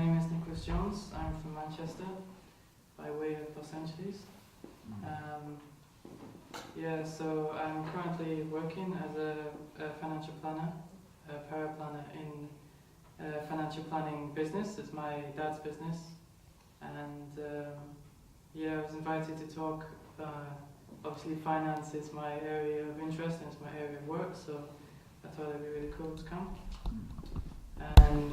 My name is Nicholas Jones. I'm from Manchester, by way of Los Angeles. So I'm currently working as a financial planner, a paraplanner in a financial planning business. It's my dad's business, and I was invited to talk. Obviously, finance is my area of interest and it's my area of work, so I thought it'd be really cool to come. And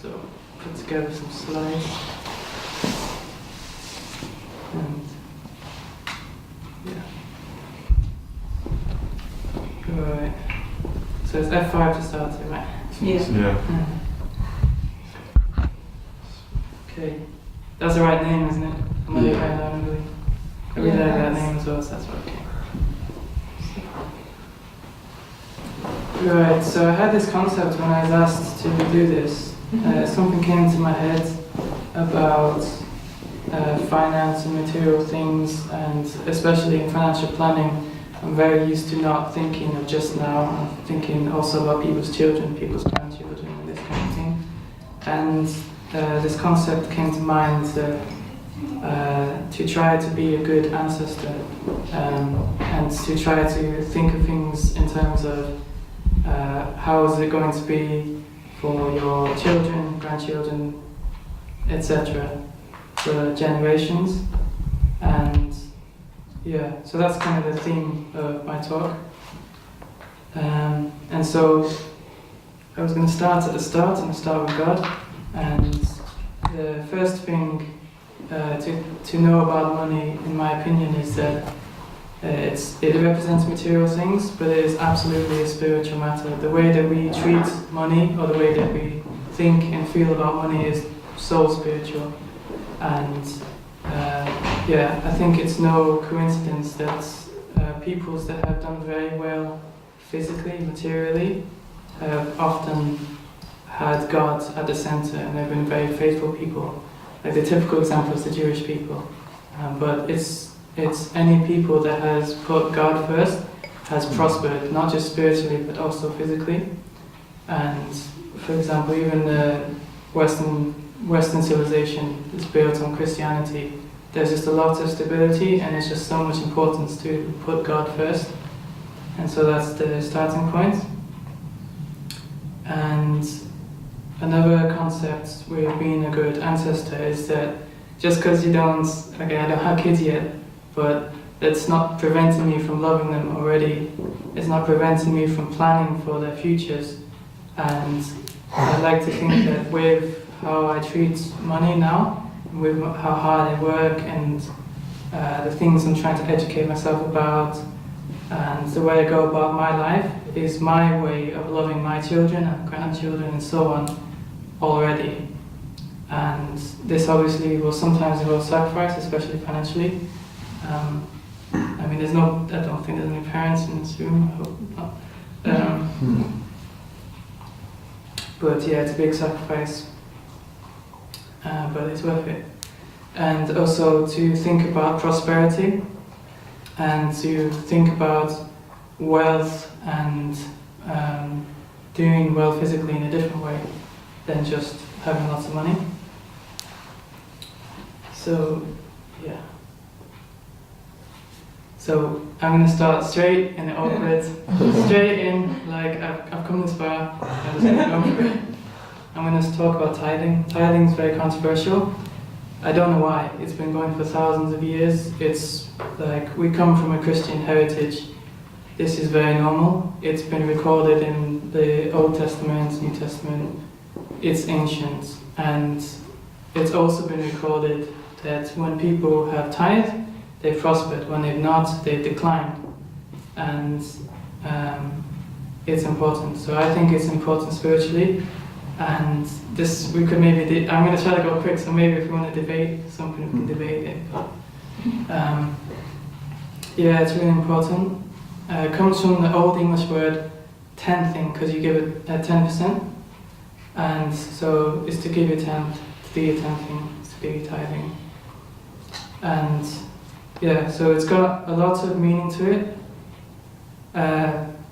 so put together some slides. And Alright. So it's F5 to start it, right? Yeah. Okay. That's the right name, isn't it? Honourably. I really like that name as well, so that's okay. Right, so I had this concept when I was asked to do this. Something came to my head about finance and material things, and especially in financial planning, I'm very used to not thinking of just now. I'm thinking also about people's children, people's grandchildren, and this kind of thing. And this concept came to mind to try to be a good ancestor, and to try to think of things in terms of how is it going to be for your children, grandchildren, etc., for generations. And so that's kind of the theme of my talk. And so I was going to start at the start and start with God. And the first thing to know about money, in my opinion, is that it represents material things, but it is absolutely a spiritual matter. The way that we treat money, or the way that we think and feel about money, is so spiritual. And I think it's no coincidence that peoples that have done very well physically, materially, have often had God at the center, and they've been very faithful people. Like the typical example is the Jewish people. But it's any people that has put God first has prospered, not just spiritually but also physically. And for example, even the Western civilization is built on Christianity. There's just a lot of stability, and there's just so much importance to put God first. And so that's the starting point. And another concept with being a good ancestor is that just because I don't have kids yet, but it's not preventing me from loving them already. It's not preventing me from planning for their futures. And I like to think that with how I treat money now, with how hard I work, and the things I'm trying to educate myself about, and the way I go about my life, is my way of loving my children and grandchildren and so on already. And this obviously will sometimes involve sacrifice, especially financially. I don't think there's any parents in this room, I hope not. But it's a big sacrifice, but it's worth it. And also to think about prosperity, and to think about wealth and doing well physically in a different way than just having lots of money. So I'm going to start straight in the awkward, straight in, like I've come this far, I'm just going to go for it. I'm going to talk about tithing. Tithing is very controversial. I don't know why. It's been going for thousands of years. It's like, we come from a Christian heritage. This is very normal. It's been recorded in the Old Testament, New Testament. It's ancient. And it's also been recorded that when people have tithed, they've prospered. When they've not, they've declined. And it's important. So I think it's important spiritually. And this, we could maybe, I'm going to try to go quick, so maybe if you want to debate something, we can debate it. But it's really important. It comes from the Old English word tenthing, because you give it 10%. And so it's to give your tenth, to do your tenthing, it's to do your tithing. And so it's got a lot of meaning to it.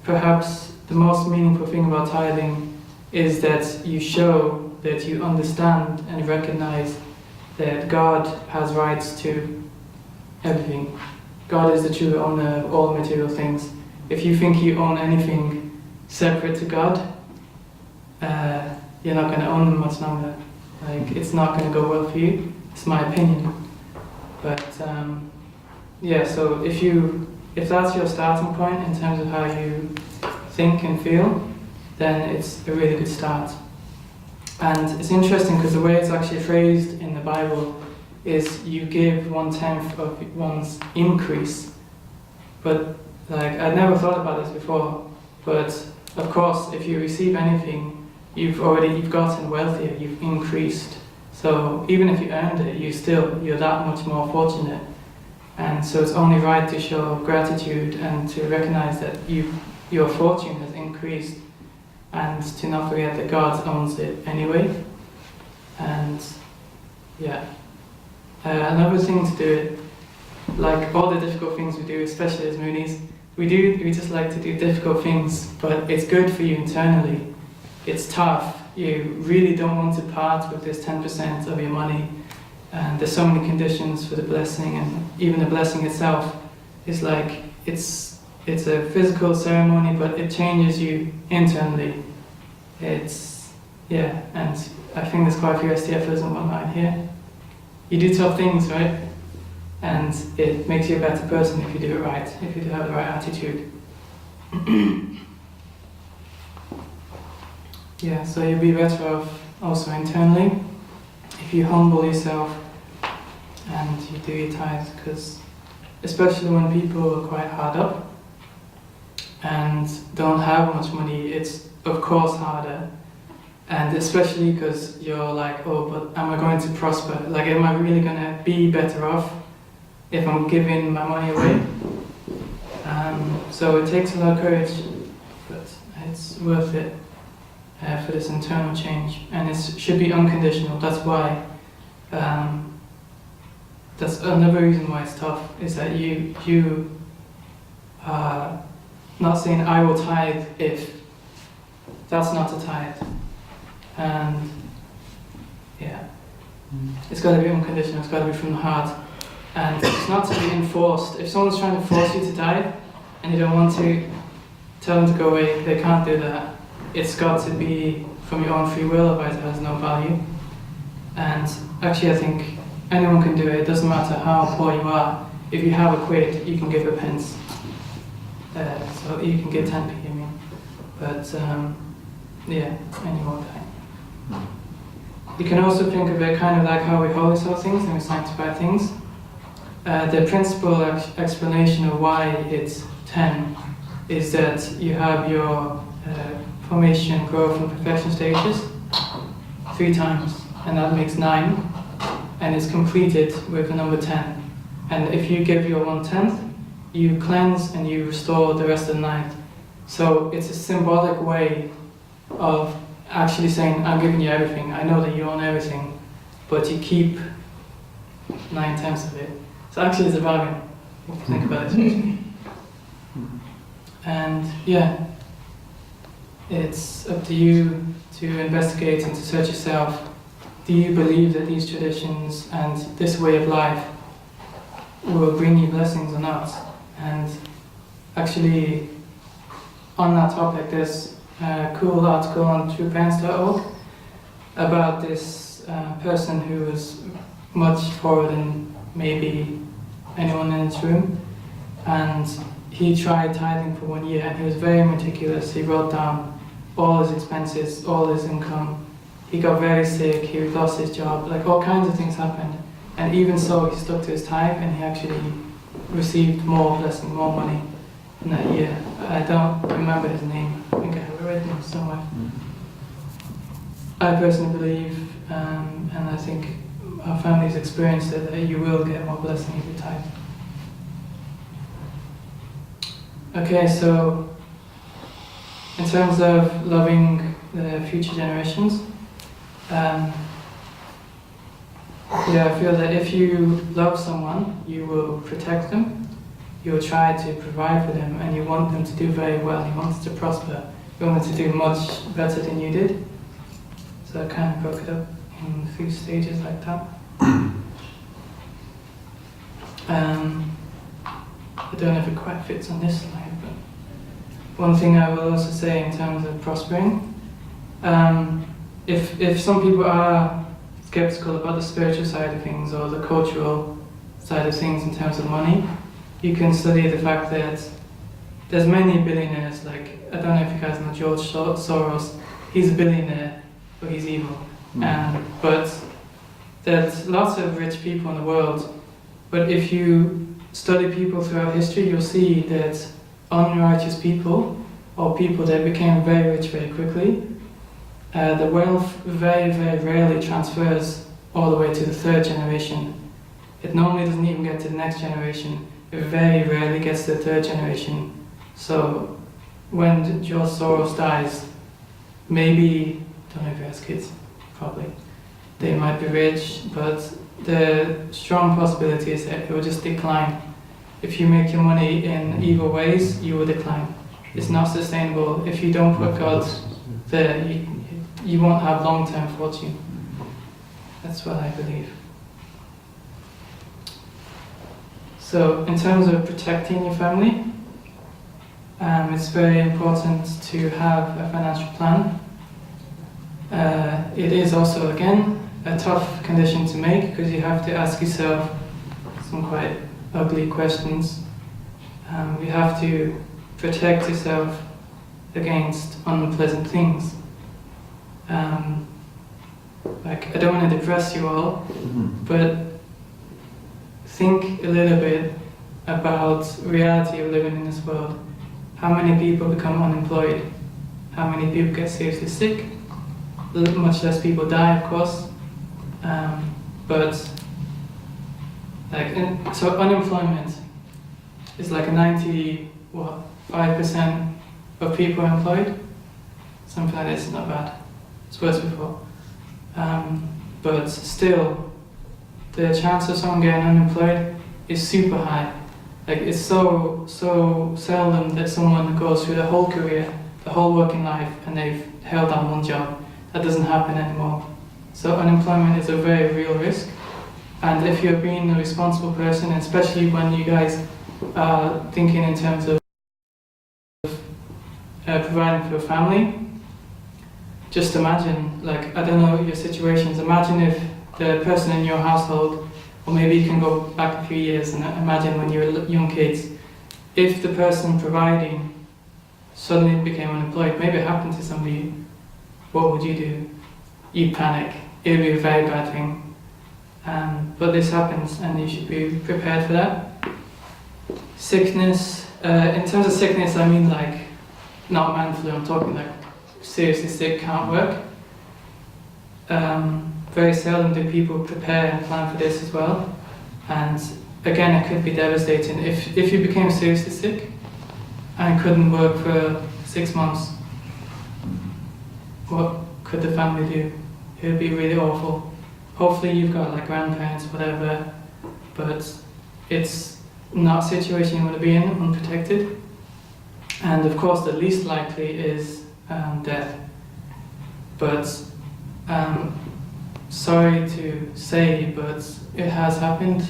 Perhaps the most meaningful thing about tithing is that you show that you understand and recognize that God has rights to everything. God is the true owner of all material things. If you think you own anything separate to God, you're not going to own them much longer. Like, it's not going to go well for you. It's my opinion. But yeah, so if that's your starting point in terms of how you think and feel, then it's a really good start. And it's interesting because the way it's actually phrased in the Bible is you give 1/10 of one's increase. But like, I'd never thought about this before, but of course if you receive anything, you've gotten wealthier, you've increased. So even if you earned it, you're that much more fortunate. And so it's only right to show gratitude and to recognize that your fortune has increased, and to not forget that God owns it anyway. And yeah, another thing to do, like all the difficult things we do, especially as Moonies, we just like to do difficult things, but it's good for you internally. It's tough. You really don't want to part with this 10% of your money, and there's so many conditions for the blessing, and even the blessing itself is like, it's a physical ceremony, but it changes you internally. Yeah, and I think there's quite a few STFers and whatnot here. You do tough things, right? And it makes you a better person if you do it right, if you do have the right attitude. Yeah, so you'll be better off also internally if you humble yourself and you do your tithes, because especially when people are quite hard up and don't have much money, it's of course harder. And especially because you're like, oh, but am I going to prosper? Like, am I really going to be better off if I'm giving my money away? So it takes a lot of courage, but it's worth it for this internal change. And it should be unconditional. That's why, that's another reason why it's tough, is that you are not saying, I will tithe if. That's not a tithe. And yeah, it's got to be unconditional, it's got to be from the heart. And it's not to be enforced. If someone's trying to force you to tithe and you don't want to, tell them to go away. They can't do that. It's got to be from your own free will, otherwise it has no value. And actually I think anyone can do it. It doesn't matter how poor you are. If you have a quid, you can give a pence. So you can give 10p, I mean. But yeah, any more time. You can also think of it kind of like how we holy sell things and we sanctify things. The principal explanation of why it's 10 is that you have your formation, growth and perfection stages 3 times, and that makes 9, and it's completed with the number 10. And if you give your 1/10, you cleanse and you restore the rest of the 9th. So it's a symbolic way of actually saying, I'm giving you everything. I know that you own everything, but you keep 9/10 of it. So actually it's a bargain, if you think about it. And yeah, it's up to you to investigate and to search yourself. Do you believe that these traditions and this way of life will bring you blessings or not? And actually, on that topic, there's a cool article on trueparents.org about this person who was much poorer than maybe anyone in this room, and he tried tithing for 1 year, and he was very meticulous. He wrote down all his expenses, all his income. He got very sick, he lost his job, like all kinds of things happened. And even so, he stuck to his tithe, and he actually received more blessing, more money in that year. I don't remember his name. I think I have it written somewhere. I personally believe, and I think our family's experienced it, that you will get more blessing if you tithe. Okay, so in terms of loving the future generations, yeah, I feel that if you love someone, you will protect them, you will try to provide for them, and you want them to do very well, you want them to prosper, you want them to do much better than you did. So I kind of broke it up in a few stages like that. I don't know if it quite fits on this slide, but one thing I will also say in terms of prospering, if some people are skeptical about the spiritual side of things or the cultural side of things in terms of money, you can study the fact that there's many billionaires, like, I don't know if you guys know George Soros, he's a billionaire, but he's evil. But there's lots of rich people in the world, but if you study people throughout history, you'll see that unrighteous people, or people that became very rich very quickly, the wealth very, very rarely transfers all the way to the third generation. It normally doesn't even get to the next generation. It very rarely gets to the third generation. So when George Soros dies, maybe, don't know if he has kids, probably, they might be rich, but the strong possibility is that it will just decline. If you make your money in evil ways, you will decline. It's not sustainable. If you don't put God there, you won't have long-term fortune. That's what I believe. So in terms of protecting your family, it's very important to have a financial plan. It is also, again, a tough condition to make because you have to ask yourself some quite ugly questions. You have to protect yourself against unpleasant things. Like, I don't want to depress you all, but think a little bit about reality of living in this world. How many people become unemployed? How many people get seriously sick? Much less people die, of course. But so unemployment is like 5% of people are employed. Something like this is not bad. It's worse before. But still, the chance of someone getting unemployed is super high. Like, it's so seldom that someone goes through the whole career, the whole working life, and they've held on one job. That doesn't happen anymore. So unemployment is a very real risk. And if you're being a responsible person, especially when you guys are thinking in terms of providing for a family, just imagine, like, I don't know your situations, imagine if the person in your household, or maybe you can go back a few years and imagine when you were young kids, if the person providing suddenly became unemployed, maybe it happened to somebody, what would you do? You'd panic. It would be a very bad thing. But this happens and you should be prepared for that. Sickness, in terms of sickness, I mean, like, not man flu, I'm talking like seriously sick, can't work. Very seldom do people prepare and plan for this as well. And again, it could be devastating. If you became seriously sick and couldn't work for 6 months, what could the family do? It would be really awful. Hopefully you've got like grandparents, whatever, but it's not a situation you want to be in, unprotected. And of course the least likely is death. But sorry to say, but it has happened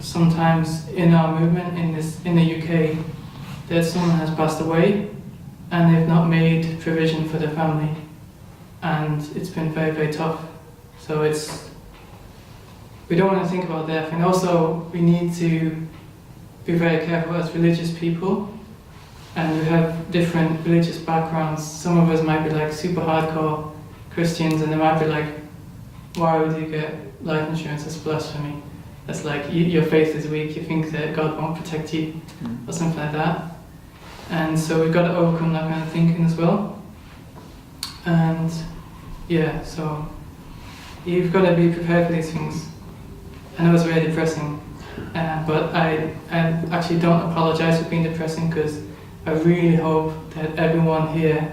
sometimes in our movement in the UK that someone has passed away and they've not made provision for their family, and it's been very, very tough. So we don't want to think about death, and also we need to be very careful as religious people, and we have different religious backgrounds. Some of us might be like super hardcore Christians, and they might be like, why would you get life insurance? That's blasphemy. That's like, your faith is weak, you think that God won't protect you, or something like that. And so we've got to overcome that kind of thinking as well. And yeah, so you've got to be prepared for these things. I know it's very depressing, but I actually don't apologize for being depressing, because I really hope that everyone here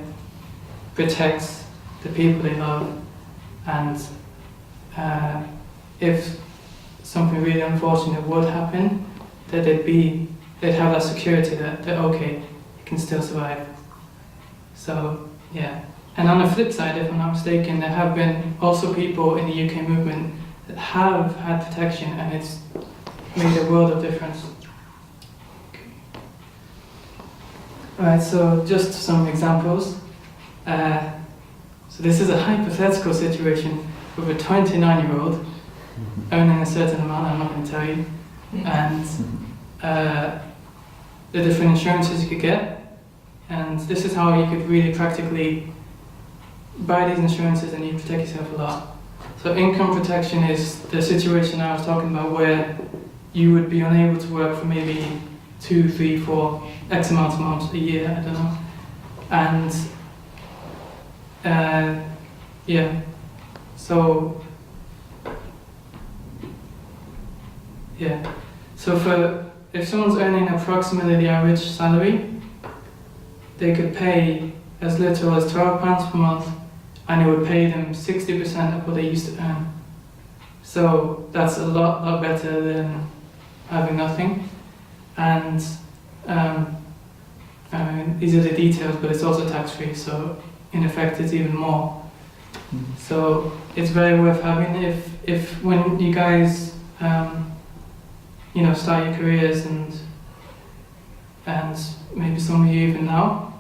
protects the people they love, and if something really unfortunate would happen, that they'd have that security that okay, you can still survive. So yeah, And on the flip side, if I'm not mistaken, there have been also people in the UK movement that have had protection, and it's made a world of difference. Alright, so just some examples. So this is a hypothetical situation with a 29-year-old earning a certain amount, I'm not going to tell you, and the different insurances you could get. And this is how you could really practically buy these insurances and you protect yourself a lot. So income protection is the situation I was talking about where you would be unable to work for maybe 2, 3, 4, X amount of months a year, I don't know. And yeah, so yeah, so for if someone's earning approximately the average salary, they could pay as little as £12 per month, and it would pay them 60% of what they used to earn. So that's a lot better than having nothing. And I mean, these are the details, but it's also tax-free, so in effect it's even more. So it's very worth having if when you guys you know, start your careers and maybe some of you even now,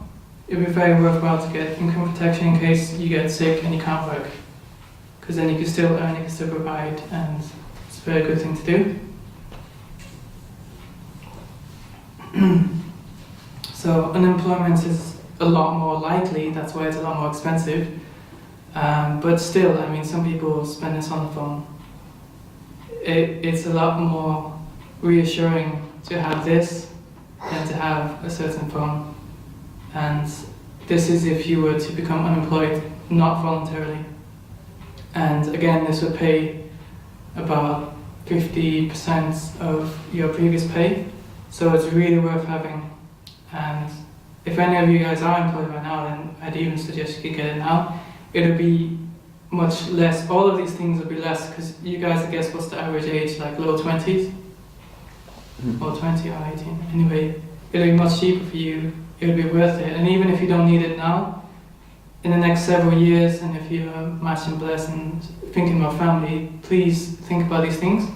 it'd be very worthwhile to get income protection in case you get sick and you can't work, because then you can still earn, you can still provide, and it's a very good thing to do. So unemployment is a lot more likely, that's why it's a lot more expensive. But still, I mean, some people spend this on the phone. It's a lot more reassuring to have this than to have a certain phone. And this is if you were to become unemployed, not voluntarily. And again, this would pay about 50% of your previous pay. So it's really worth having. And if any of you guys are employed right now, then I'd even suggest you could get it now. It'll be much less, all of these things will be less, because you guys, I guess, what's the average age, like low 20s? Or 20 or 18. Anyway, it'll be much cheaper for you, it'll be worth it. And even if you don't need it now, in the next several years, and if you're matched and blessed and thinking about family, please think about these things.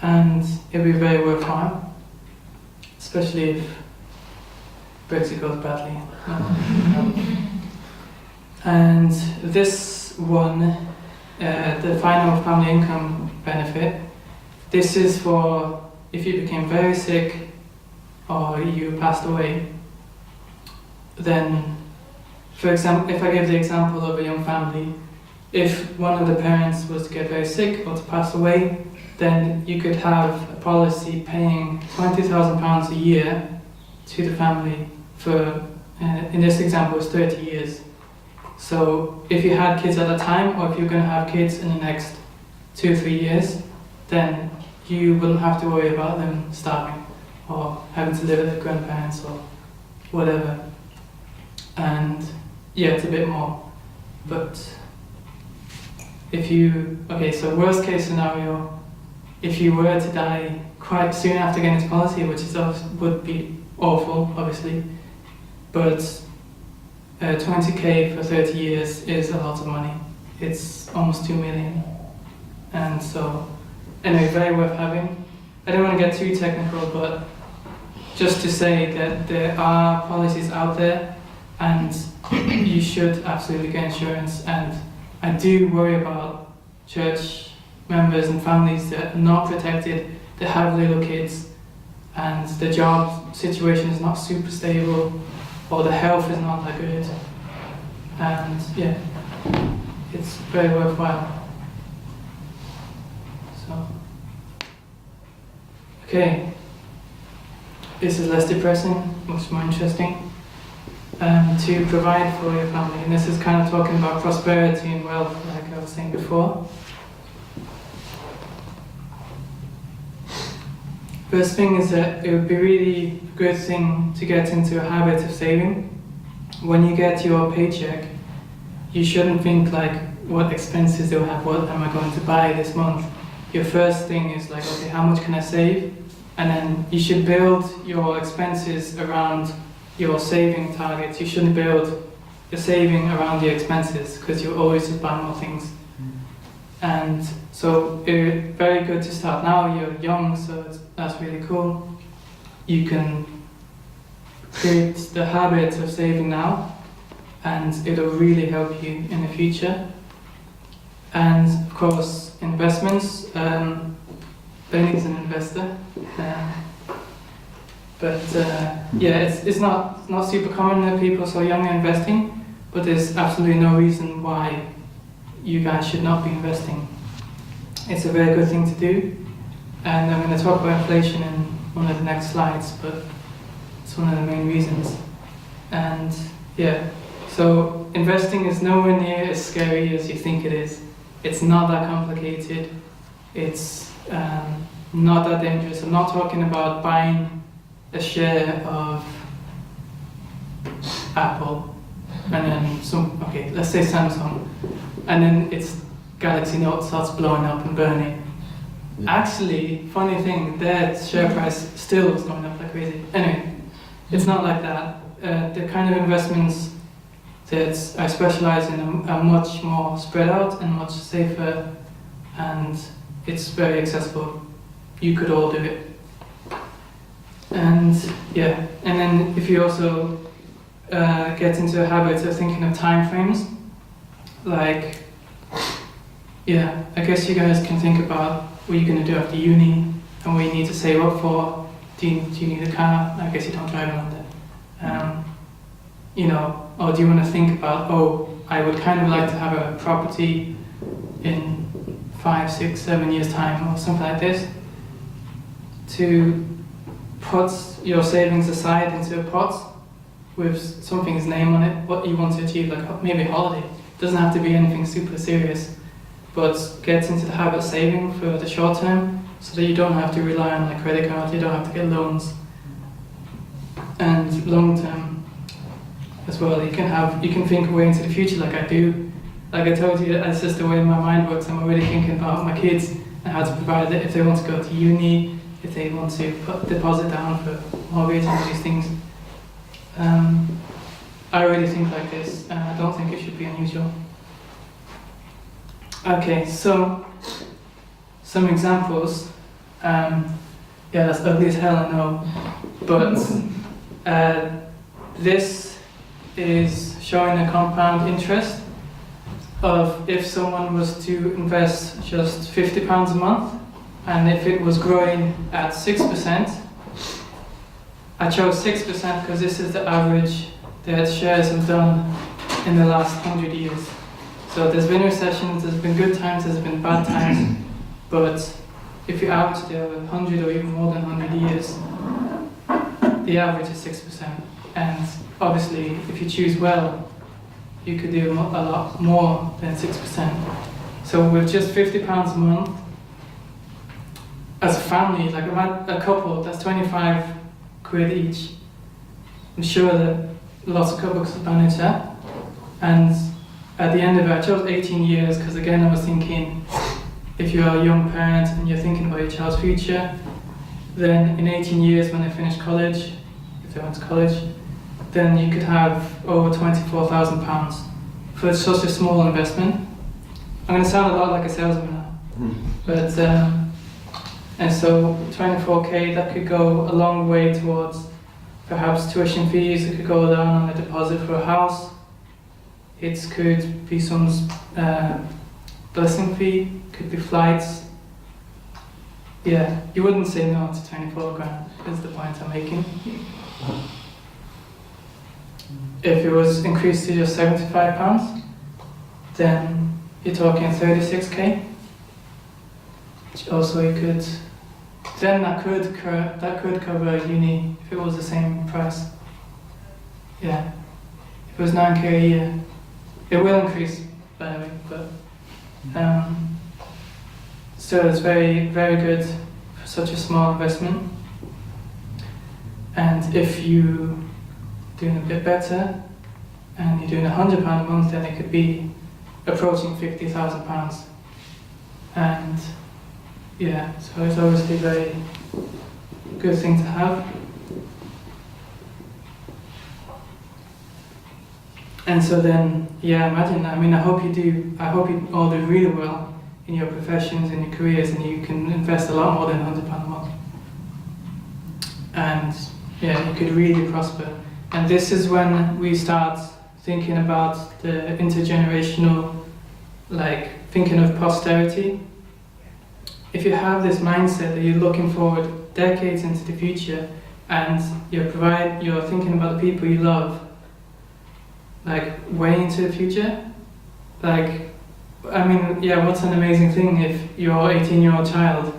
And it'll be very worthwhile, especially if Brexit goes badly. And this one, the final family income benefit, this is for if you became very sick or you passed away. Then, for example, if I give the example of a young family, if one of the parents was to get very sick or to pass away, then you could have a policy paying £20,000 a year to the family for, in this example, it's 30 years. So if you had kids at the time, or if you're going to have kids in the next 2 or 3 years, then you wouldn't have to worry about them starving or having to live with their grandparents or whatever. And yeah, it's a bit more. But if you, okay, so worst case scenario, if you were to die quite soon after getting this policy, which is would be awful, obviously, but 20k for 30 years is a lot of money. It's almost 2 million. And so, anyway, very worth having. I don't want to get too technical, but just to say that there are policies out there and you should absolutely get insurance. And I do worry about church members and families that are not protected, that have little kids, and the job situation is not super stable, or the health is not that good. And yeah, it's very worthwhile. So, okay, this is less depressing, much more interesting. To provide for your family, and this is kind of talking about prosperity and wealth, like I was saying before. First thing is that it would be really a good thing to get into a habit of saving. When you get your paycheck, you shouldn't think like, what expenses do I have, what am I going to buy this month? Your first thing is like, okay, how much can I save? And then you should build your expenses around your saving targets. You shouldn't build you're saving around your expenses because you always just buy more things. And so it's very good to start now. You're young, so that's really cool. You can create the habit of saving now, and it'll really help you in the future. And of course, investments. Benny's an investor, but yeah, it's not super common that people so young are investing. But there's absolutely no reason why you guys should not be investing. It's a very good thing to do, and I'm going to talk about inflation in one of the next slides, but it's one of the main reasons. And yeah, so investing is nowhere near as scary as you think it is. It's not that complicated. It's not that dangerous. I'm not talking about buying a share of Apple and then let's say Samsung, and then its Galaxy Note starts blowing up and burning. Actually, funny thing, their share price still is going up like crazy. Anyway, it's not like that. The kind of investments that I specialize in are much more spread out and much safer, and it's very accessible. You could all do it. And yeah, and then if you also get into a habit of thinking of time frames, like, yeah, I guess you guys can think about what you're going to do after uni and what you need to save up for. Do you need a car? I guess you don't drive around it. You know, or do you want to think about, I would kind of like to have a property in 5, 6, 7 years time or something like this, to put your savings aside into a pot with something's name on it, what you want to achieve, like maybe a holiday. It doesn't have to be anything super serious, but get into the habit of saving for the short term so that you don't have to rely on a credit card, you don't have to get loans. And long term as well, you can think way into the future like I do. Like I told you, that's just the way my mind works. I'm already thinking about my kids and how to provide it if they want to go to uni, if they want to put deposit down for mortgage and all these things. I already think like this, and I don't think it should be unusual. Okay, so some examples. Yeah, that's ugly as hell, I know, but this is showing a compound interest of if someone was to invest just £50 a month, and if it was growing at 6%. I chose 6% because this is the average that shares have done in the last 100 years. So there's been recessions, there's been good times, there's been bad times, but if you average it over 100 or even more than 100 years, the average is 6%. And obviously, if you choose well, you could do a lot more than 6%. So with just £50 a month, as a family, like a couple, that's 25 quid each. I'm sure that lots of couples have managed that. And at the end of it, I chose 18 years because again, I was thinking, if you're a young parent and you're thinking about your child's future, then in 18 years when they finish college, if they went to college, then you could have over £24,000 for such a small investment. I'm going to sound a lot like a salesman now, but and so 24k, that could go a long way towards perhaps tuition fees. It could go down on a deposit for a house. It could be some blessing fee, could be flights. Yeah, you wouldn't say no to 24 grand, is the point I'm making. If it was increased to just £75, then you're talking 36k. Which also you could, then that could cover uni if it was the same price. Yeah, if it was 9k a year, it will increase by the way, but still it's very, very good for such a small investment. And if you're doing a bit better and you're doing £100 a month, then it could be approaching £50,000. And yeah, so it's obviously a very good thing to have. And so then, yeah, imagine. I mean, I hope you all do really well in your professions, in your careers, and you can invest a lot more than £100 a month. And yeah, you could really prosper. And this is when we start thinking about the intergenerational, like thinking of posterity. If you have this mindset that you're looking forward decades into the future, and you're thinking about the people you love, like way into the future, like, I mean, yeah, what's an amazing thing if your 18-year-old child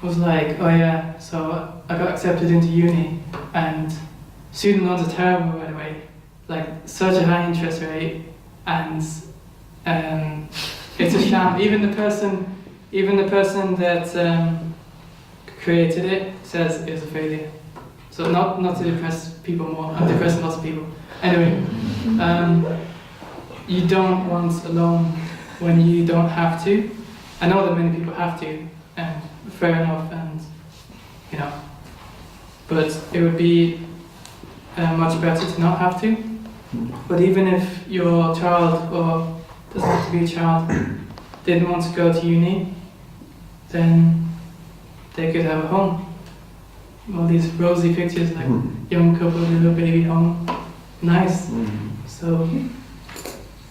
was like, oh yeah, so I got accepted into uni, and student loans are terrible, by the way, like such a high interest rate, and it's a sham. Even the person that created it says it was a failure. So not to depress people more. I'm depressing lots of people. Anyway, you don't want a loan when you don't have to. I know that many people have to, and fair enough, and you know. But it would be much better to not have to. But even if your child, or doesn't have to be a child, didn't want to go to uni, then they could have a home. All these rosy pictures, like young couple, little baby home, nice. So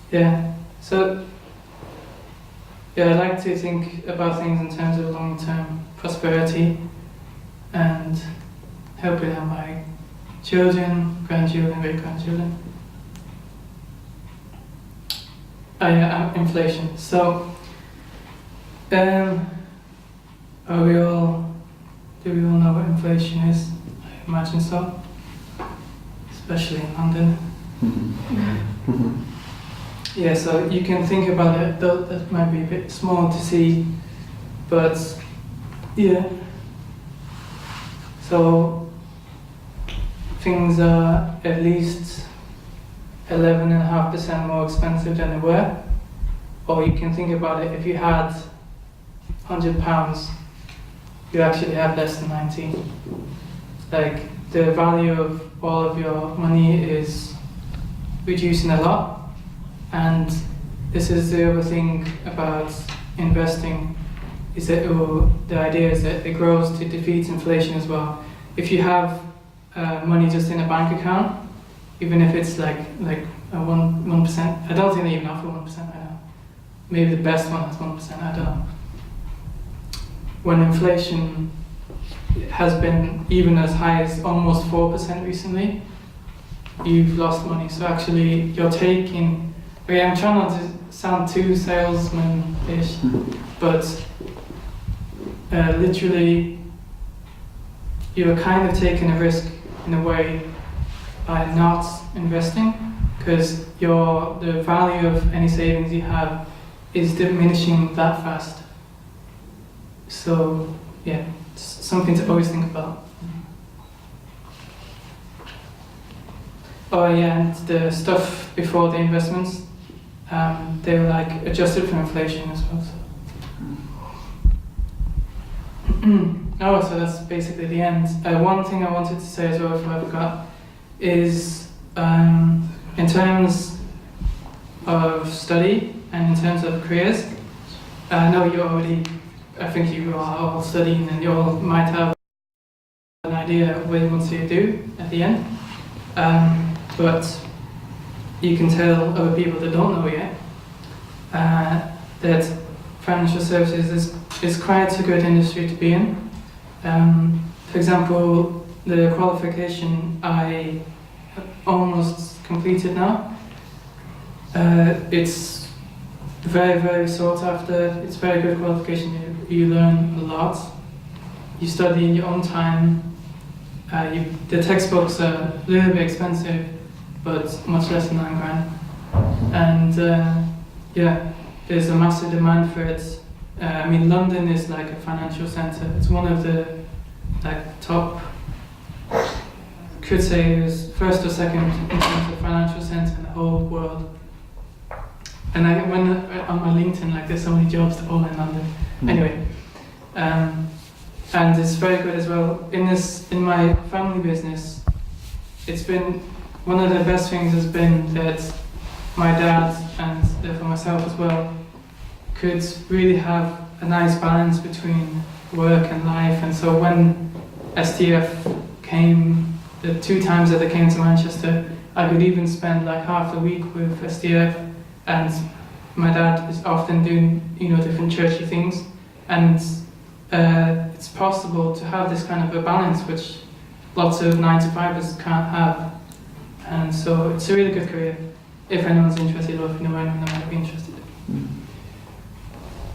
yeah, I like to think about things in terms of long-term prosperity and helping out my children, grandchildren, great-grandchildren. Inflation. So, do we all know what inflation is? I imagine so, especially in London. Yeah, so you can think about it, though that might be a bit small to see, but yeah. So things are at least 11.5% more expensive than they were. Or you can think about it, if you had £100, you actually have less than 19. Like, the value of all of your money is reducing a lot. And this is the other thing about investing, is that the idea is that it grows to defeat inflation as well. If you have money just in a bank account, even if it's like a 1%, I don't think they even offer 1%, I know. Maybe the best one has 1%, I don't know. When inflation has been even as high as almost 4% recently, you've lost money. So actually, you're taking. Okay, I'm trying not to sound too salesman-ish, but literally, you're kind of taking a risk in a way by not investing, because the value of any savings you have is diminishing that fast. So yeah, it's something to always think about. Oh yeah, and the stuff before the investments, they were like adjusted for inflation as well. So. So that's basically the end. One thing I wanted to say as well, if I forgot, is in terms of study and in terms of careers. I think you are all studying, and you all might have an idea of what you want to do at the end. But you can tell other people that don't know yet that financial services is quite a good industry to be in. For example, the qualification I almost completed now, it's very, very sought after. It's very good qualification. You learn a lot. You study in your own time. The textbooks are a little bit expensive, but much less than £9,000. And yeah, there's a massive demand for it. I mean, London is like a financial centre. It's one of the top, could say it was first or second in terms of financial centre in the whole world. And when on my LinkedIn, there's so many jobs that all in London. Anyway, and it's very good as well. In my family business, it's been one of the best things has been that my dad and therefore myself as well could really have a nice balance between work and life. And so when STF came, the 2 times that they came to Manchester, I could even spend like half the week with STF, and my dad is often doing, you know, different churchy things, and it's possible to have this kind of a balance which lots of 9-to-5ers can't have. And so it's a really good career if anyone's interested, or if you know anyone that might be interested.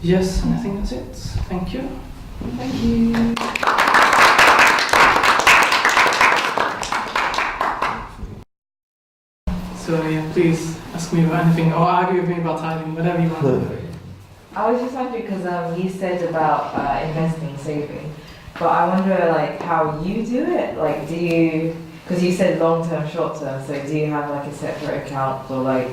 Yes, and I think that's it. Thank you. Thank you. So yeah, please ask me about anything, or argue with me about tithing, whatever you want. I was just wondering because you said about investing, saving, but I wonder like how you do it. Like, do you? Because you said long term, short term. So do you have like a separate account for like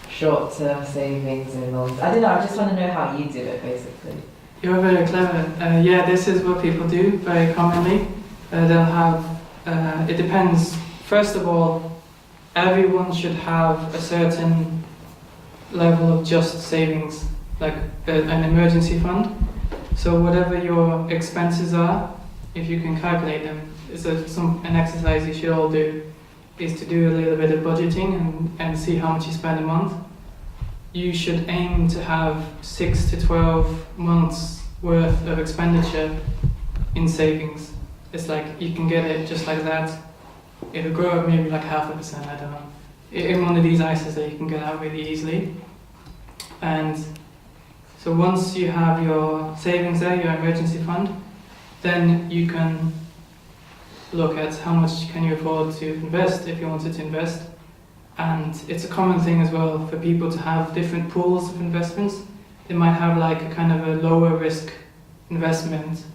short term savings and long? I don't know. I just want to know how you do it, basically. You're very clever. Yeah, this is what people do very commonly. They'll have. It depends. First of all, everyone should have a certain level of just savings, like an emergency fund. So whatever your expenses are, if you can calculate them, it's an exercise you should all do, is to do a little bit of budgeting and see how much you spend a month. You should aim to have 6 to 12 months worth of expenditure in savings. It's like you can get it just like that. It'll grow up maybe like 0.5%, I don't know. In one of these ISAs that you can get out really easily. And so once you have your savings there, your emergency fund, then you can look at how much can you afford to invest if you wanted to invest. And it's a common thing as well for people to have different pools of investments. They might have like a kind of a lower risk investment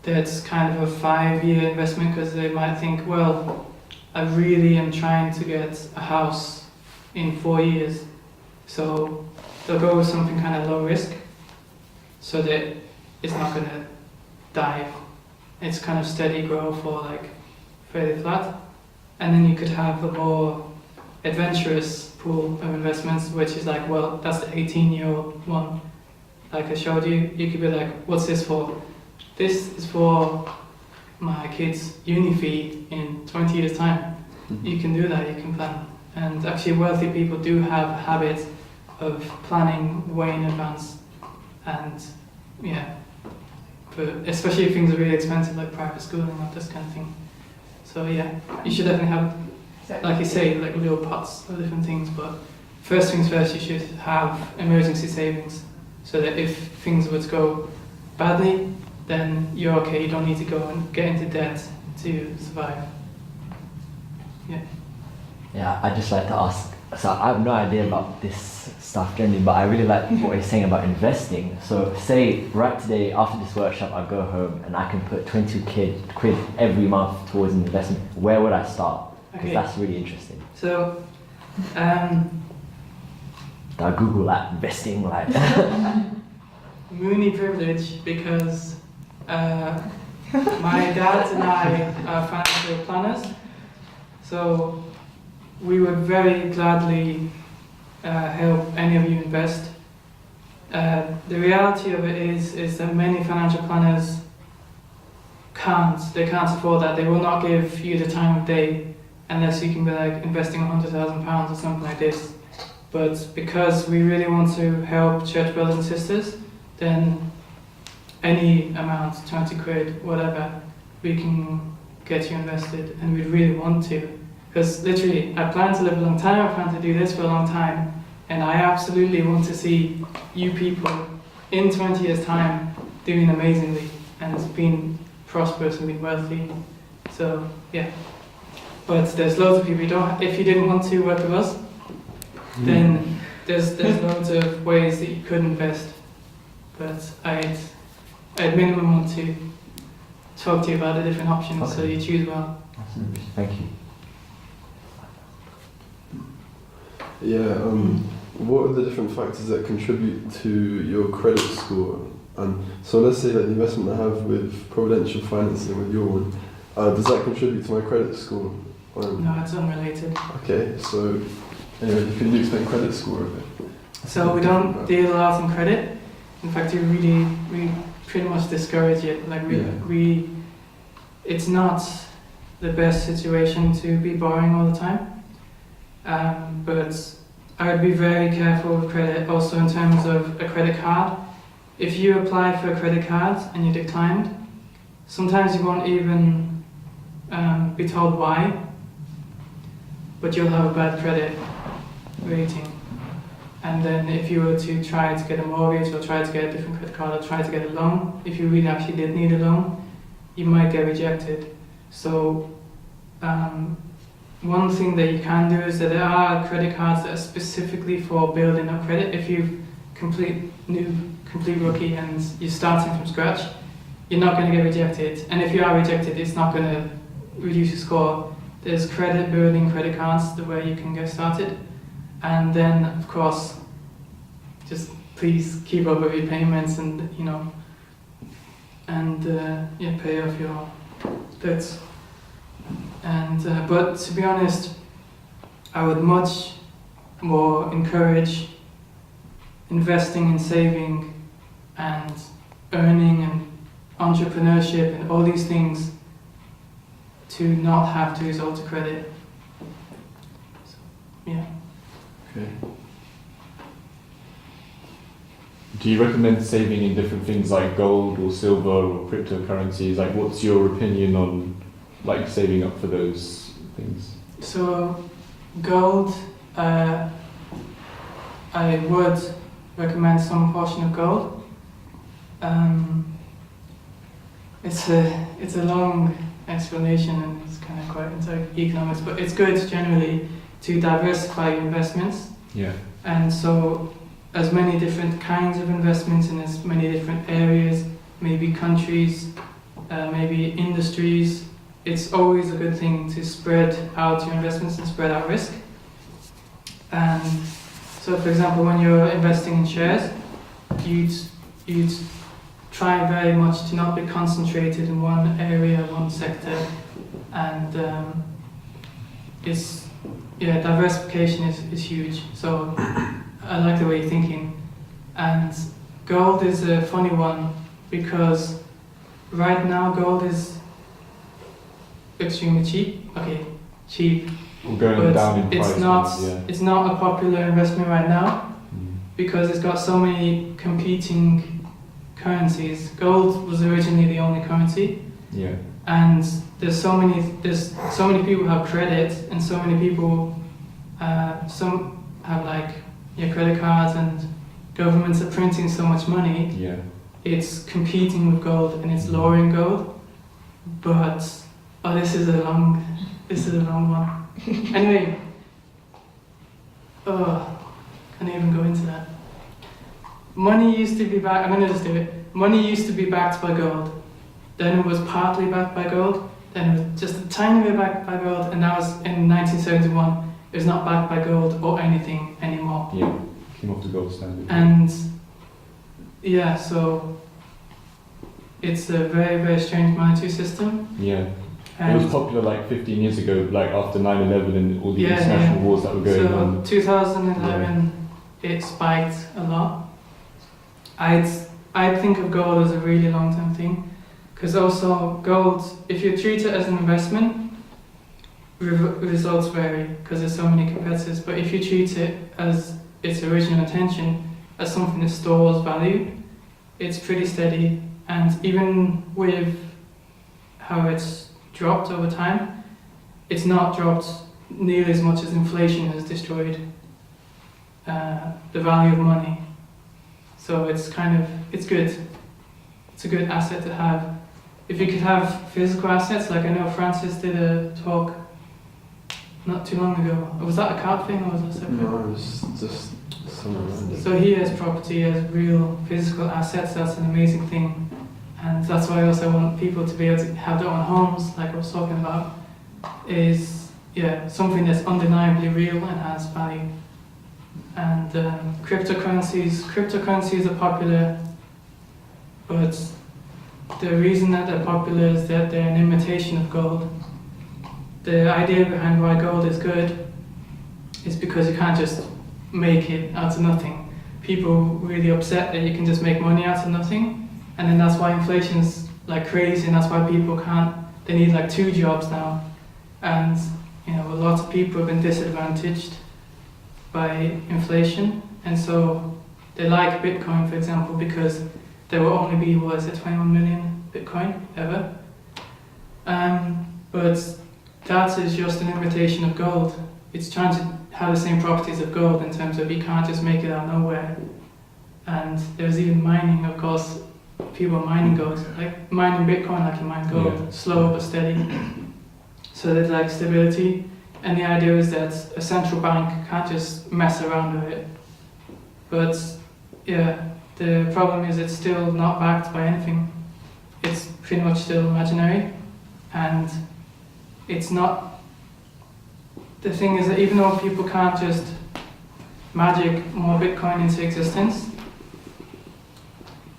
that's kind of a 5-year investment, because they might think, well, I really am trying to get a house in 4 years. So they'll go with something kind of low risk so that it's not going to dive. It's kind of steady growth or like fairly flat. And then you could have a more adventurous pool of investments, which is like, well, that's the 18-year-old one. Like I showed you, you could be like, what's this for? This is for my kid's uni fee in 20 years' time. You can do that, you can plan. And actually wealthy people do have a habit of planning way in advance. And yeah, especially if things are really expensive, like private schooling or this kind of thing. So yeah, you should definitely have, like you say, like little pots of different things, but first things first, you should have emergency savings so that if things were to go badly, then you're okay, you don't need to go and get into debt to survive. Yeah. Yeah, I'd just like to ask, so I have no idea about this stuff generally, but I really like what you're saying about investing. So say right today, after this workshop, I go home and I can put 20 quid every month towards an investment. Where would I start? Because that's really interesting. So, I Google that, investing, like. Mooney privilege, because my dad and I are financial planners, so we would very gladly help any of you invest. The reality of it is that many financial planners can't afford that. They will not give you the time of day unless you can be like investing £100,000 or something like this. But because we really want to help church brothers and sisters, then any amount, 20 quid, whatever, we can get you invested, and we really want to. Because literally, I plan to live a long time, I plan to do this for a long time, and I absolutely want to see you people in 20 years' time doing amazingly and being prosperous and being wealthy. So, yeah. But there's loads of people, if you didn't want to work with us, then there's loads of ways that you could invest. But I'd minimum want to talk to you about the different options, okay, so you choose well. Absolutely. Thank you. Yeah, what are the different factors that contribute to your credit score? And so let's say that the investment I have with Providential Financing, with your one, does that contribute to my credit score? No, it's unrelated. Okay, so Anyway, can you explain credit score a bit? So we don't deal a lot in credit. In fact, we pretty much discourage it. Like it's not the best situation to be borrowing all the time. But I would be very careful with credit also in terms of a credit card. If you apply for a credit card and you declined, sometimes you won't even be told why, but you'll have a bad credit rating. And then if you were to try to get a mortgage or try to get a different credit card or try to get a loan, if you really actually did need a loan, you might get rejected. So one thing that you can do is that there are credit cards that are specifically for building up credit. If you're complete rookie and you're starting from scratch, you're not going to get rejected. And if you are rejected, it's not going to reduce your score. There's credit building credit cards the way you can get started. And then, of course, just please keep up with your payments and, pay off your debts. And, but to be honest, I would much more encourage investing and saving and earning and entrepreneurship and all these things to not have to resort to credit. So, yeah. Okay. Do you recommend saving in different things like gold or silver or cryptocurrencies? Like, what's your opinion on like saving up for those things? So, gold, I would recommend some portion of gold. It's a long explanation and it's kind of quite into economics, but it's good generally to diversify your investments. Yeah. And so as many different kinds of investments in as many different areas, maybe countries, maybe industries, it's always a good thing to spread out your investments and spread out risk. And so for example, when you're investing in shares, you'd try very much to not be concentrated in one area, one sector, and diversification is huge. So I like the way you're thinking. And gold is a funny one because right now gold is extremely cheap. Okay, cheap. Or going down in price. It's not a popular investment right now because it's got so many competing currencies. Gold was originally the only currency. Yeah. And there's so many people who have credit, and so many people, some have credit cards, and governments are printing so much money. Yeah. It's competing with gold and it's lowering gold. But this is a long one. Anyway, can't even go into that. Money used to be backed. I'm gonna just do it. Money used to be backed by gold. Then it was partly backed by gold, then it was just a tiny bit backed by gold, and now it's in 1971, it was not backed by gold or anything anymore. Yeah, came off the gold standard. And yeah, so it's a very, very strange monetary system. Yeah. And it was popular like 15 years ago, like after 9/11 and all the international wars that were going on. 2011, it spiked a lot. I'd think of gold as a really long-term thing. Because also gold, if you treat it as an investment, results vary because there's so many competitors. But if you treat it as its original intention, as something that stores value, it's pretty steady. And even with how it's dropped over time, it's not dropped nearly as much as inflation has destroyed the value of money. So it's good. It's a good asset to have. If you could have physical assets, like I know Francis did a talk not too long ago. Was that a CARP thing or was that separate? No, it was just somewhere around it. So he has property, he has real physical assets. That's an amazing thing. And that's why I also want people to be able to have their own homes, like I was talking about, is something that's undeniably real and has value. And cryptocurrencies are popular, but the reason that they're popular is that they're an imitation of gold. The idea behind why gold is good is because you can't just make it out of nothing. People really upset that you can just make money out of nothing, and then that's why inflation's like crazy, and that's why people can't. They need like 2 jobs now, and you know, a lot of people have been disadvantaged by inflation, and so they like Bitcoin, for example, because there will only be, 21 million Bitcoin ever. But that is just an imitation of gold. It's trying to have the same properties of gold in terms of you can't just make it out of nowhere. And there's even mining, of course. People are mining gold, like mining Bitcoin like you mine gold, slow but steady. So there's like stability. And the idea is that a central bank can't just mess around with it. But yeah, the problem is it's still not backed by anything. It's pretty much still imaginary. And it's not. The thing is that even though people can't just magic more Bitcoin into existence,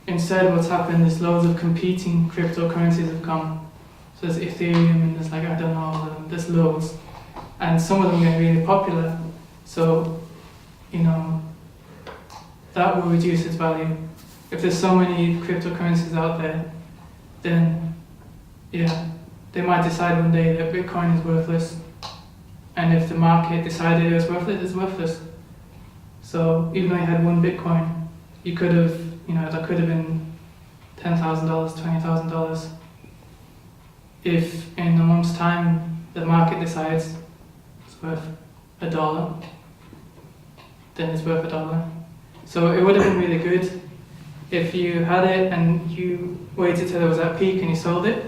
instead what's happened is loads of competing cryptocurrencies have come. So there's Ethereum and there's like, I don't know, there's loads. And some of them get really popular. So, you know, that will reduce its value. If there's so many cryptocurrencies out there, then yeah, they might decide one day that Bitcoin is worthless. And if the market decided it was worthless, it's worthless. So even though you had 1 Bitcoin, you could have, you know, that could have been $10,000, $20,000. If in a month's time the market decides it's worth $1, then it's worth $1. So it would have been really good if you had it and you waited till it was at peak and you sold it.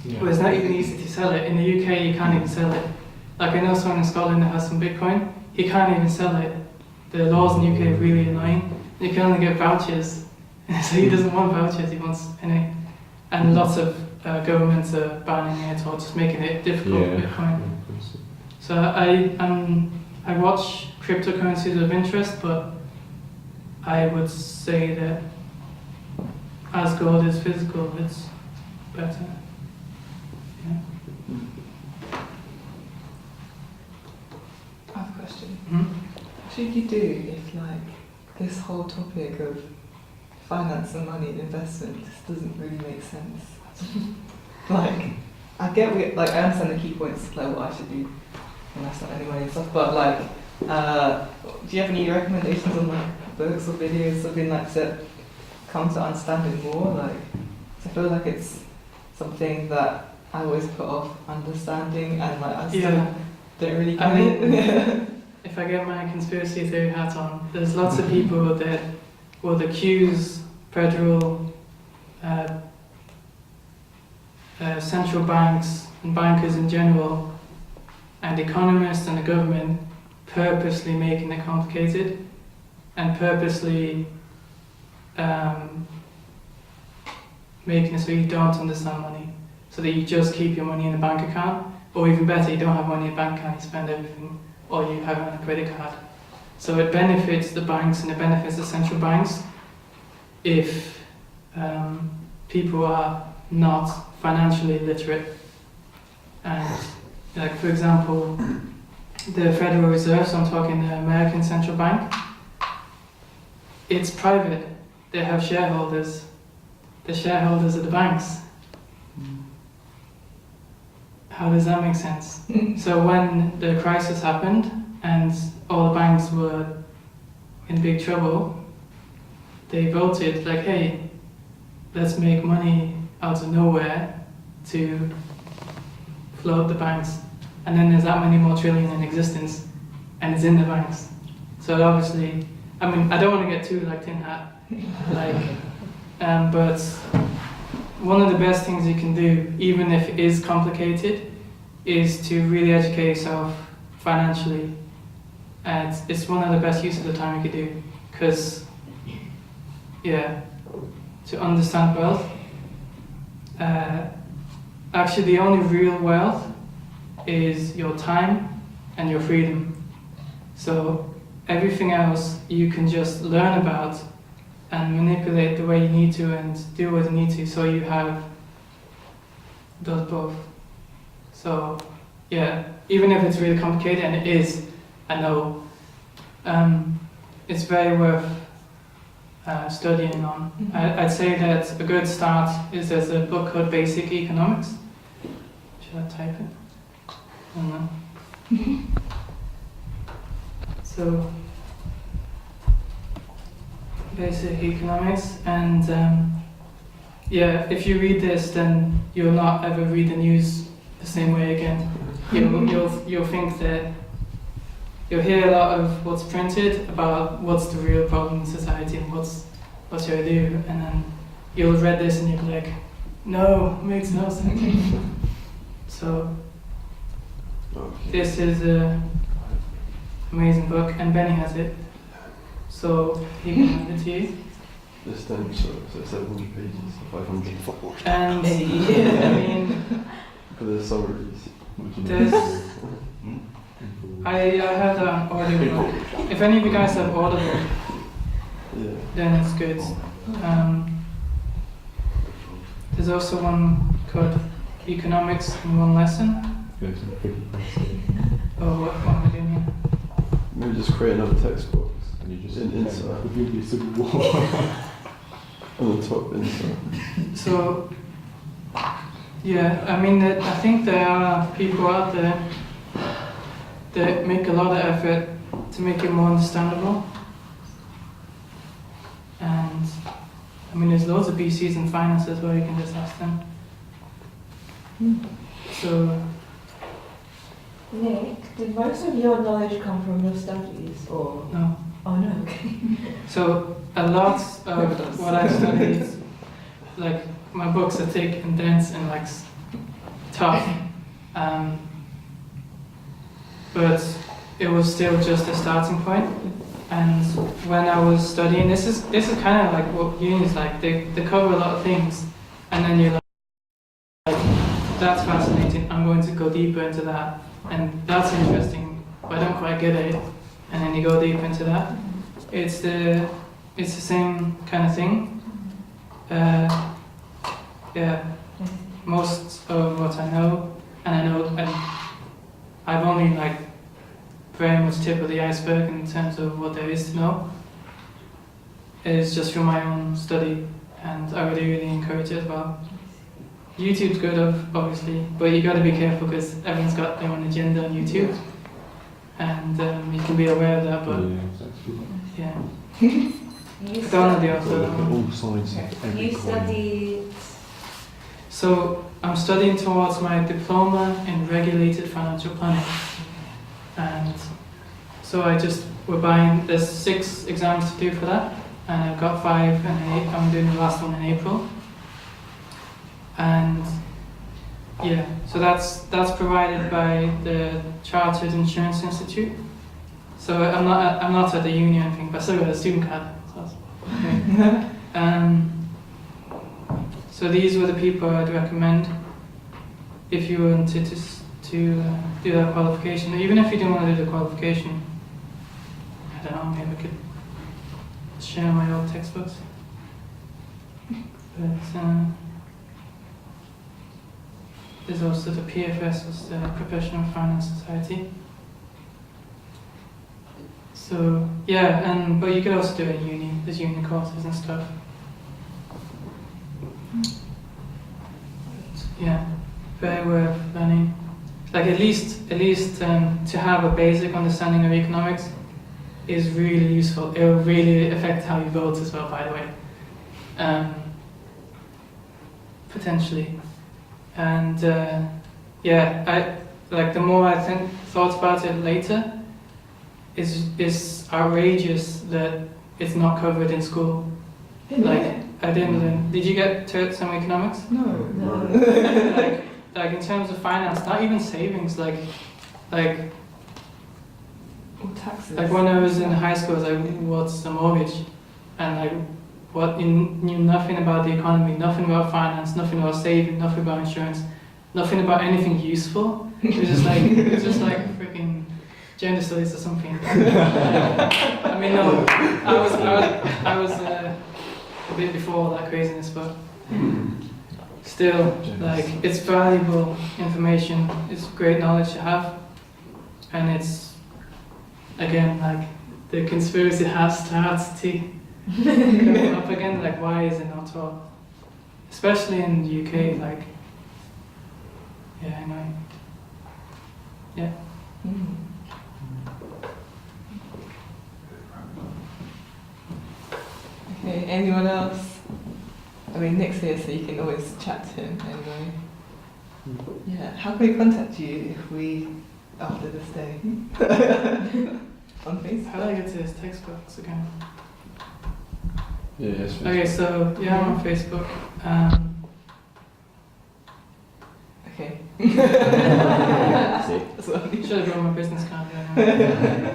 Yeah. But it's not even easy to sell it. In the UK you can't even sell it. Like I know someone in Scotland that has some Bitcoin, he can't even sell it. The laws in the UK are really annoying. You can only get vouchers. So he doesn't want vouchers, he wants any. And lots of governments are banning it or just making it difficult for Bitcoin. So I watch cryptocurrencies of interest, but I would say that as gold is physical, it's better. Yeah. I have a question. Mhm. What should you do if, like, this whole topic of finance and money and investment just doesn't really make sense? Like, I understand the key points, like what I should do when I start anyway and stuff, but like, do you have any recommendations on like books or videos, something like that come to understand it more? Like, 'cause I feel like it's something that I always put off understanding, and like I still don't really get it. If I get my conspiracy theory hat on, there's lots of people that would accuse federal central banks and bankers in general and economists and the government purposely making it complicated and purposely making it so you don't understand money, so that you just keep your money in a bank account, or even better, you don't have money in a bank account, you spend everything, or you have it on a credit card. So it benefits the banks and it benefits the central banks if people are not financially literate. And like, for example, the Federal Reserve, so I'm talking the American Central Bank, it's private. They have shareholders. The shareholders are the banks. How does that make sense? So when the crisis happened and all the banks were in big trouble, they voted like, hey, let's make money out of nowhere to float the banks. And then there's that many more trillion in existence and it's in the banks. So obviously, I mean, I don't want to get too like tin hat, but one of the best things you can do, even if it is complicated, is to really educate yourself financially. And it's one of the best uses of the time you could do, because to understand wealth, actually the only real wealth is your time and your freedom. So everything else you can just learn about and manipulate the way you need to and do what you need to, so you have those both. So yeah, even if it's really complicated, and it is, I know. It's very worth studying on. I'd say that a good start is there's a book called Basic Economics. Should I type it? I don't know. So, Basic Economics, and yeah, if you read this, then you'll not ever read the news the same way again. You'll think that you'll hear a lot of what's printed about what's the real problem in society and what should I do, and then you'll read this and you'll be like, no, it makes no sense. So this is an amazing book, and Benny has it, so he can hand it to you. This time, so it's 700 pages, 500. And I mean, For the summaries. there's I have that on Audible. If any of you guys have Audible, Yeah. then it's good. There's also one called Economics in One Lesson. Oh, what am I doing here? Maybe just create another text box. And you just Inside. Would be civil war. On the top, inside. So, yeah, I mean, I think there are people out there that make a lot of effort to make it more understandable. And, I mean, there's loads of BCs in finance as well, you can just ask them. So, Nick, did most of your knowledge come from your studies, or? no. Oh no, okay. So, a lot of what I studied, like, my books are thick and dense and, like, tough. But it was still just a starting point. And when I was studying, this is kind of like what uni is like. They cover a lot of things, and then you're like, that's fascinating. I'm going to go deeper into that, and that's interesting. But I don't quite get it, and then you go deep into that. It's the same kind of thing. Yeah, most of what I know, and I've only like very much tip of the iceberg in terms of what there is to know. Is just from my own study, and I really encourage it as well. YouTube's good, obviously, but you got to be careful because everyone's got their own agenda on YouTube, and you can be aware of that. But yeah, You don't know the So author. all sides of every You coin. studied. So I'm studying towards my diploma in regulated financial planning, and so there's 6 exams to do for that, and I've got 5, and I'm doing the last one in April. And yeah, so that's provided by the Chartered Insurance Institute. So I'm not at the uni or anything, but I still got a student card. So that's okay. So these were the people I'd recommend if you wanted to do that qualification. Even if you didn't want to do the qualification, I don't know, maybe I could share my old textbooks. But there's also the PFS, was the Professional Finance Society. So yeah, but you could also do it in uni. There's uni courses and stuff. Yeah, very worth learning. Like at least to have a basic understanding of economics is really useful. It will really affect how you vote as well, by the way. Potentially. And yeah, the more I thought about it later, it's outrageous that it's not covered in school. Like I didn't learn. Did you get some economics? No. like in terms of finance, not even savings. Like Or taxes. like when I was in high school, I was like, what's a mortgage? And like what you knew nothing about the economy, nothing about finance, nothing about saving, nothing about insurance, nothing about anything useful. It was just like freaking gender studies or something. I mean, no, I was a bit before all that craziness, but still, like, it's valuable information. It's great knowledge to have, and again, like the conspiracy has to come up again. Like, why is it not taught? Especially in the UK, like, yeah, anyway. Yeah. Mm. Okay, anyone else? I mean, Nick's here, so you can always chat to him anyway. Yeah, how can we contact you if we, after this day? On Facebook? How do I get to his text box again? Yeah, yes. Okay, so yeah, I'm on Facebook. Okay. See? So, Should have brought my business card. Yeah.